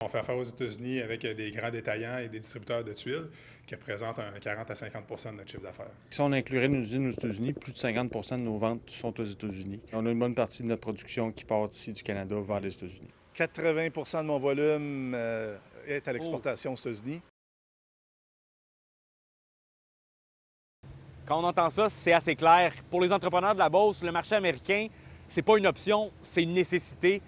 On fait affaire aux États-Unis avec des grands détaillants et des distributeurs de tuiles qui représentent 40 à 50 de notre chiffre d'affaires. Si on inclurait nos usines aux États-Unis, plus de 50 de nos ventes sont aux États-Unis. On a une bonne partie de notre production qui part ici du Canada vers les États-Unis. 80 de mon volume est à l'exportation aux États-Unis. Quand on entend ça, c'est assez clair. Pour les entrepreneurs de la Beauce, le marché américain, c'est pas une option, c'est une nécessité.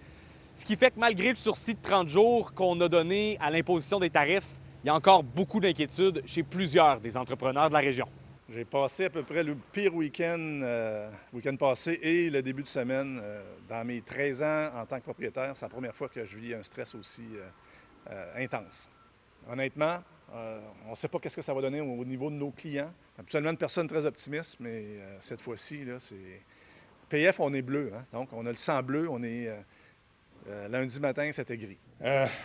Ce qui fait que malgré le sursis de 30 jours qu'on a donné à l'imposition des tarifs, il y a encore beaucoup d'inquiétudes chez plusieurs des entrepreneurs de la région. J'ai passé à peu près le pire week-end passé et le début de semaine. Dans mes 13 ans en tant que propriétaire, c'est la première fois que je vis un stress aussi intense. Honnêtement, on ne sait pas qu'est-ce que ça va donner au niveau de nos clients. Absolument une personne très optimiste, mais cette fois-ci, là, c'est... PF, on est bleu, hein? Donc on a le sang bleu, on est... lundi matin, c'était gris.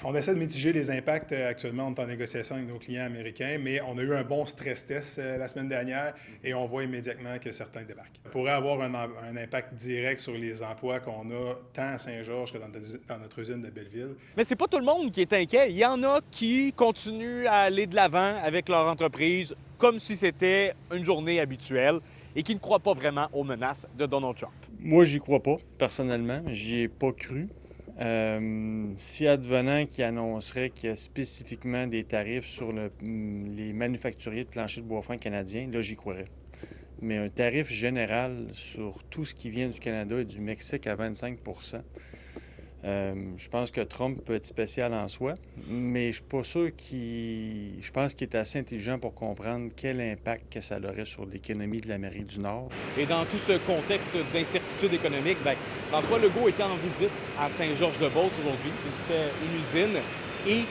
On essaie de mitiger les impacts. Actuellement, on est en négociation avec nos clients américains, mais on a eu un bon stress test la semaine dernière et on voit immédiatement que certains débarquent. Ça pourrait avoir un impact direct sur les emplois qu'on a tant à Saint-Georges que dans notre usine de Belleville. Mais c'est pas tout le monde qui est inquiet. Il y en a qui continuent à aller de l'avant avec leur entreprise comme si c'était une journée habituelle et qui ne croient pas vraiment aux menaces de Donald Trump. Moi, j'y crois pas, personnellement. J'y ai pas cru. Si advenant qui annoncerait qu'il y a spécifiquement des tarifs sur les manufacturiers de planchers de bois franc canadiens, là, j'y croirais. Mais un tarif général sur tout ce qui vient du Canada et du Mexique à 25 je pense que Trump peut être spécial en soi, mais je suis pas sûr qu'il... Je pense qu'il est assez intelligent pour comprendre quel impact que ça aurait sur l'économie de l'Amérique du Nord. Et dans tout ce contexte d'incertitude économique, François Legault était en visite à Saint-Georges-de-Beauce aujourd'hui. C'était une usine et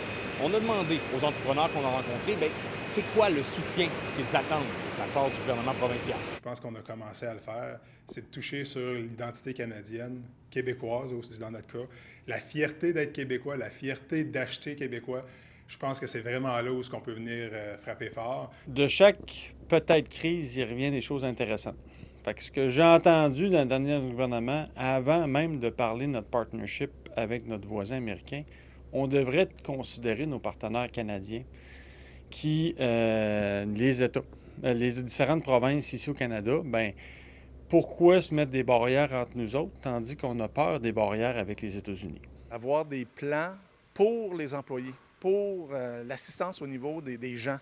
on a demandé aux entrepreneurs qu'on a rencontrés, c'est quoi le soutien qu'ils attendent de la part du gouvernement provincial? Je pense qu'on a commencé à le faire, c'est de toucher sur l'identité canadienne, québécoise aussi dans notre cas, la fierté d'être québécois, la fierté d'acheter québécois. Je pense que c'est vraiment là où on peut venir frapper fort. De chaque peut-être crise, il revient des choses intéressantes. Fait que ce que j'ai entendu dans le dernier gouvernement, avant même de parler de notre partnership avec notre voisin américain, on devrait considérer nos partenaires canadiens qui, les États, les différentes provinces ici au Canada, pourquoi se mettre des barrières entre nous autres, tandis qu'on a peur des barrières avec les États-Unis? Avoir des plans pour les employés, pour l'assistance au niveau des gens,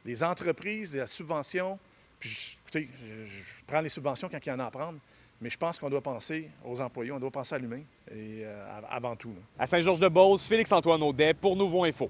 des entreprises, la subvention. Puis, écoutez, je prends les subventions quand il y en a à prendre, mais je pense qu'on doit penser aux employés, on doit penser à l'humain et avant tout. Là. À Saint-Georges-de-Beauce, Félix-Antoine Audet pour Nouveau Info.